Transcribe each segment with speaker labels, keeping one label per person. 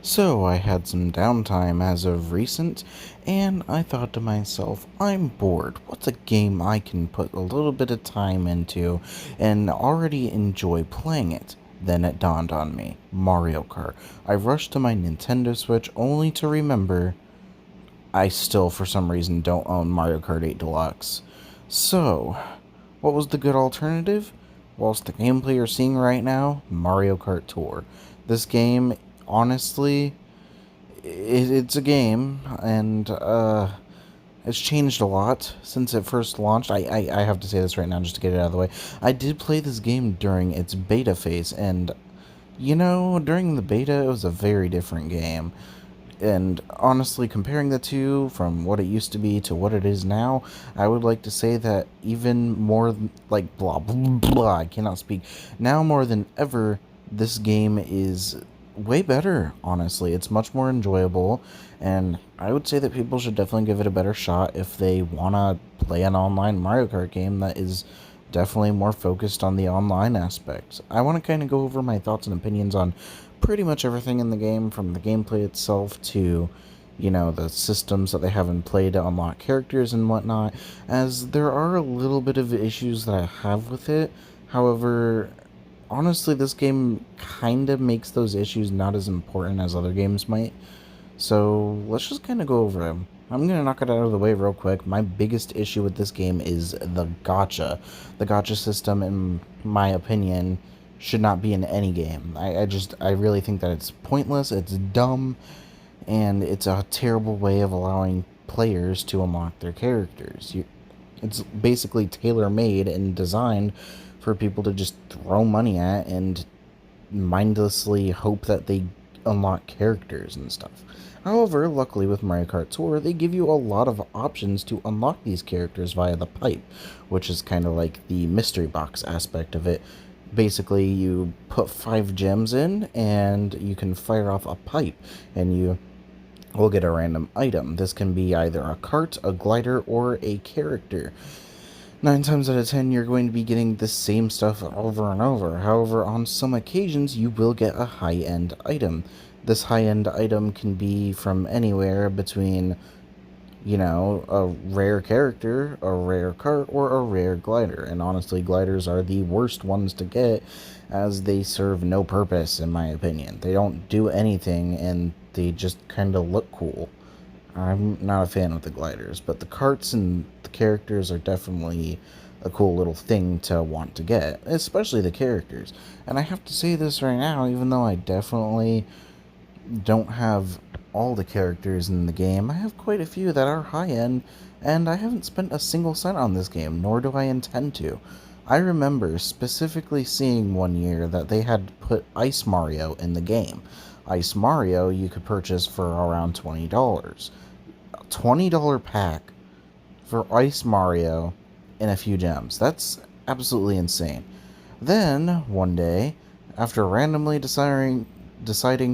Speaker 1: So I had some downtime as of recent, and I thought to myself, I'm bored. What's a game I can put a little bit of time into and already enjoy playing it? Then it dawned on me, Mario Kart. I rushed to my Nintendo Switch only to remember I still, for some reason, don't own Mario Kart 8 Deluxe. So, what was the good alternative? Well, it's the gameplay you're seeing right now, Mario Kart Tour. This game, honestly, it's a game, and it's changed a lot since it first launched. I have to say this right now just to get it out of the way. I did play this game during its beta phase, and during the beta, it was a very different game. And honestly, comparing the two from what it used to be to what it is now, I would like to say that even more like blah blah blah, I cannot speak. Now more than ever, this game is way better, honestly. It's much more enjoyable, and I would say that people should definitely give it a better shot if they want to play an online Mario Kart game that is definitely more focused on the online aspect. I want to kind of go over my thoughts and opinions on pretty much everything in the game, from the gameplay itself to, the systems that they have in play to unlock characters and whatnot, as there are a little bit of issues that I have with it. However, honestly, this game kind of makes those issues not as important as other games might. So let's just kind of go over them. I'm going to knock it out of the way real quick. My biggest issue with this game is the gacha. The gacha system, in my opinion, should not be in any game. I really think that it's pointless, it's dumb, and it's a terrible way of allowing players to unlock their characters. It's basically tailor-made and designed for people to just throw money at and mindlessly hope that they unlock characters and stuff. However, luckily with Mario Kart Tour, they give you a lot of options to unlock these characters via the pipe, which is kind of like the mystery box aspect of it. Basically, you put 5 gems in, and you can fire off a pipe, and you will get a random item. This can be either a cart, a glider, or a character. 9 times out of 10, you're going to be getting the same stuff over and over. However, on some occasions, you will get a high-end item. This high-end item can be from anywhere between, a rare character, a rare cart, or a rare glider. And honestly, gliders are the worst ones to get, as they serve no purpose, in my opinion. They don't do anything, and they just kind of look cool. I'm not a fan of the gliders, but the carts and the characters are definitely a cool little thing to want to get, especially the characters. And I have to say this right now, even though I definitely don't have all the characters in the game, I have quite a few that are high end, and I haven't spent a single cent on this game, nor do I intend to. I remember specifically seeing one year that they had put Ice Mario in the game. Ice Mario you could purchase for around $20. $20 pack for Ice Mario and a few gems. That's absolutely insane. Then, one day, after randomly deciding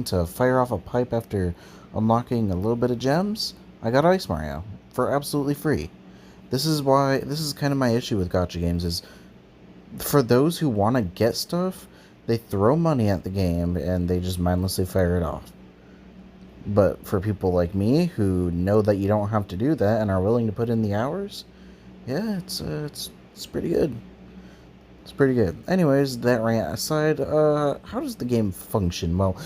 Speaker 1: to fire off a pipe after unlocking a little bit of gems, I got Ice Mario for absolutely free. This is kind of my issue with gacha games, is for those who want to get stuff, they throw money at the game and they just mindlessly fire it off. But for people like me who know that you don't have to do that and are willing to put in the hours, yeah, it's pretty good. It's pretty good. Anyways, that rant aside, how does the game function? Well,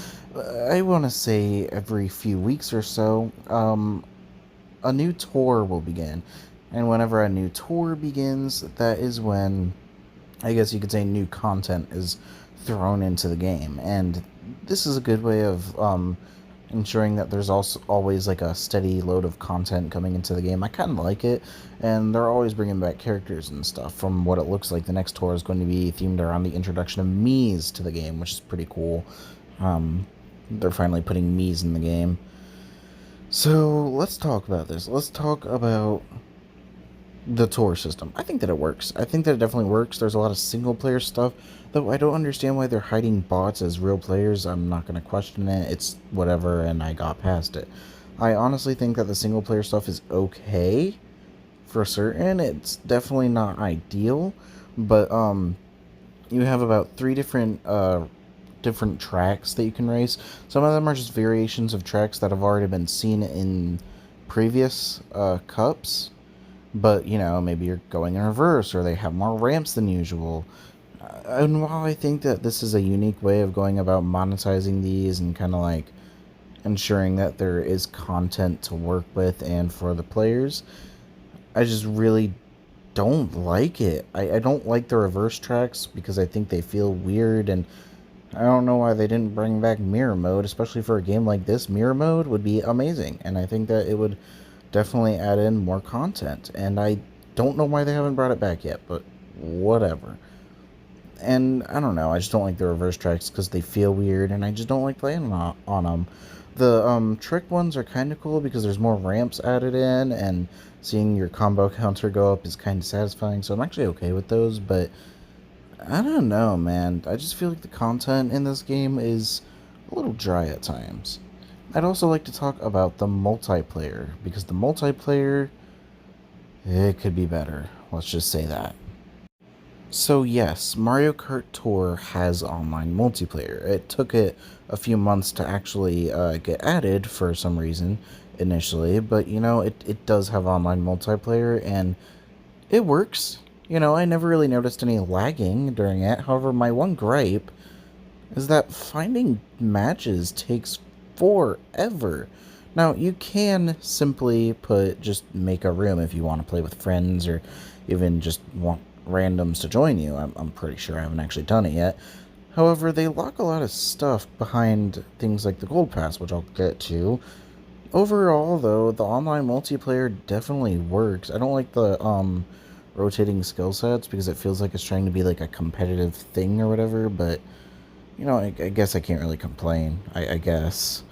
Speaker 1: I want to say every few weeks or so, a new tour will begin. And whenever a new tour begins, that is when, I guess you could say, new content is thrown into the game. And this is a good way of ensuring that there's also always like a steady load of content coming into the game. I kind of like it, and they're always bringing back characters and stuff. From what it looks like, the next tour is going to be themed around the introduction of Mii's to the game, which is pretty cool. They're finally putting Mii's in the game. So let's talk about this. Let's talk about the tour system. I think that it works. I think that it definitely works. There's a lot of single player stuff, though I don't understand why they're hiding bots as real players. I'm not going to question it. It's whatever, and I got past it. I honestly think that the single player stuff is okay for certain. It's definitely not ideal, but you have about 3 different different tracks that you can race. Some of them are just variations of tracks that have already been seen in previous cups, but maybe you're going in reverse or they have more ramps than usual. And while I think that this is a unique way of going about monetizing these and kind of like ensuring that there is content to work with and for the players, I just really don't like it. I don't like the reverse tracks because I think they feel weird, and I don't know why they didn't bring back mirror mode, especially for a game like this. Mirror mode would be amazing, and I think that it would definitely add in more content, and I don't know why they haven't brought it back yet, but whatever. And I don't know, I just don't like the reverse tracks because they feel weird, and I just don't like playing on them. The trick ones are kind of cool because there's more ramps added in, and seeing your combo counter go up is kind of satisfying, so I'm actually okay with those, but I don't know, man. I just feel like the content in this game is a little dry at times. I'd also like to talk about the multiplayer, because the multiplayer, it could be better. Let's just say that. So yes, Mario Kart Tour has online multiplayer. It took it a few months to actually get added for some reason initially, but it does have online multiplayer, and it works. I never really noticed any lagging during it. However, my one gripe is that finding matches takes forever. Now, you can simply just make a room if you want to play with friends or even just want randoms to join you. I'm pretty sure I haven't actually done it yet. However, they lock a lot of stuff behind things like the Gold Pass, which I'll get to. Overall, though, the online multiplayer definitely works. I don't like the rotating skill sets because it feels like it's trying to be like a competitive thing or whatever, but I guess I can't really complain, I guess.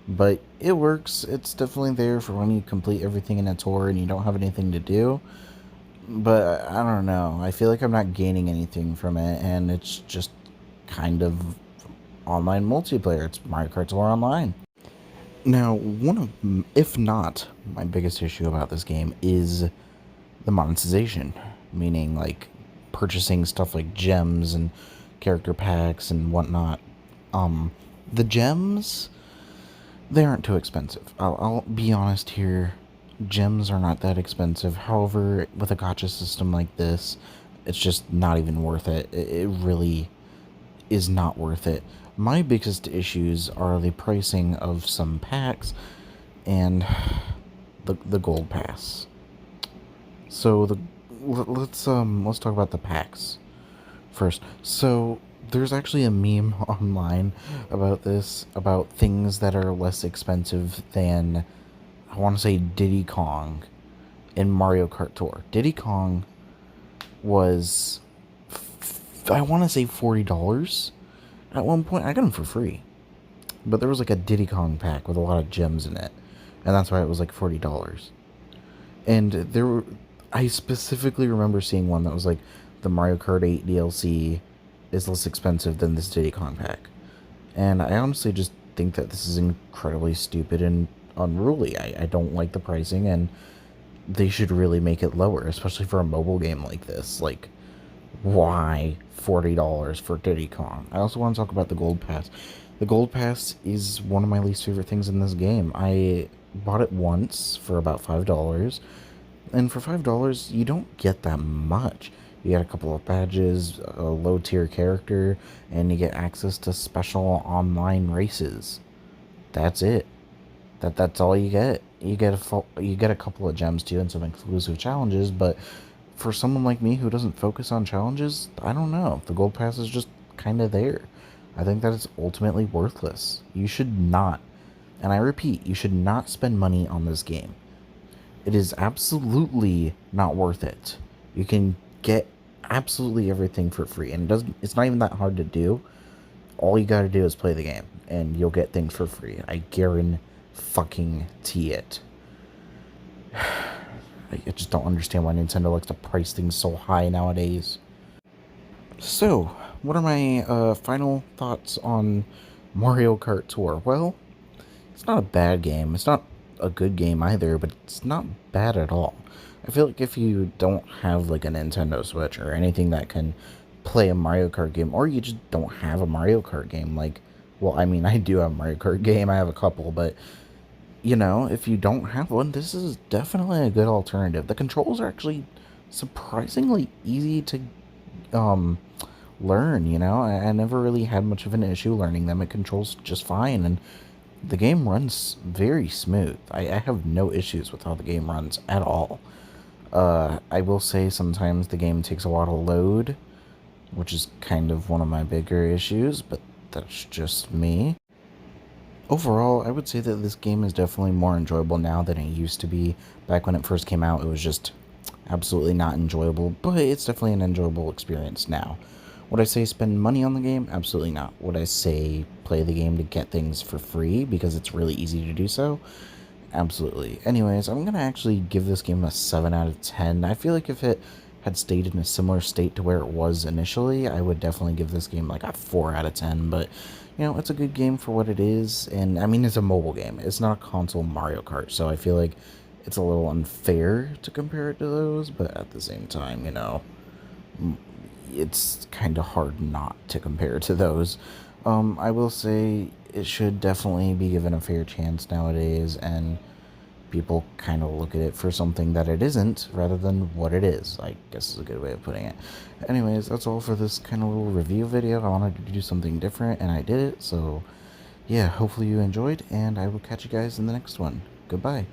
Speaker 1: But it works. It's definitely there for when you complete everything in a tour and you don't have anything to do. But I don't know. I feel like I'm not gaining anything from it, and it's just kind of online multiplayer. It's Mario Kart Tour Online. Now, one of, if not my biggest issue about this game is the monetization, meaning like purchasing stuff like gems and character packs and whatnot. The gems, they aren't too expensive. I'll be honest here. Gems are not that expensive. However, with a gacha system like this, it's just not even worth it. It really is not worth it. My biggest issues are the pricing of some packs and the gold pass. So let's talk about the packs first. So there's actually a meme online about this, about things that are less expensive than, I want to say, Diddy Kong in Mario Kart Tour. Diddy Kong was, I want to say $40. At one point, I got him for free. But there was like a Diddy Kong pack with a lot of gems in it. And that's why it was like $40. And I specifically remember seeing one that was like, the Mario Kart 8 DLC is less expensive than this Diddy Kong pack. And I honestly just think that this is incredibly stupid and unruly. I don't like the pricing, and they should really make it lower, especially for a mobile game like this. Like, why $40 for Diddy Kong? I also want to talk about the Gold Pass. The Gold Pass is one of my least favorite things in this game. I bought it once for about $5, and for $5, you don't get that much. You get a couple of badges, a low-tier character, and you get access to special online races. That's it. That's all you get. You get a couple of gems too and some exclusive challenges, but for someone like me who doesn't focus on challenges, I don't know. The Gold Pass is just kind of there. I think that it's ultimately worthless. You should not, and I repeat, you should not spend money on this game. It is absolutely not worth it. You can get absolutely everything for free, and it's not even that hard to do. All you gotta do is play the game, and you'll get things for free. I guarantee it. I just don't understand why Nintendo likes to price things so high nowadays. So, what are my final thoughts on Mario Kart Tour? Well, it's not a bad game. It's not a good game either, but it's not bad at all. I feel like if you don't have like a Nintendo Switch or anything that can play a Mario Kart game, or you just don't have a Mario Kart game. Like, well, I mean, I do have a Mario Kart game. I have a couple, but if you don't have one, this is definitely a good alternative. The controls are actually surprisingly easy to um learn. I never really had much of an issue learning them. It controls just fine, and the game runs very smooth. I have no issues with how the game runs at all. I will say sometimes the game takes a while to load, which is kind of one of my bigger issues, but that's just me. Overall, I would say that this game is definitely more enjoyable now than it used to be. Back when it first came out, it was just absolutely not enjoyable, but it's definitely an enjoyable experience now. Would I say spend money on the game? Absolutely not. Would I say play the game to get things for free because it's really easy to do so? Absolutely. Anyways, I'm going to actually give this game a 7 out of 10. I feel like if it had stayed in a similar state to where it was initially, I would definitely give this game like a 4 out of 10. But, it's a good game for what it is. And, I mean, it's a mobile game. It's not a console Mario Kart. So I feel like it's a little unfair to compare it to those. But at the same time, it's kind of hard not to compare to those. I will say it should definitely be given a fair chance nowadays, and people kind of look at it for something that it isn't rather than what it is, I guess is a good way of putting it. Anyways, that's all for this kind of little review video. I wanted to do something different, and I did it, so yeah, hopefully you enjoyed, and I will catch you guys in the next one. Goodbye.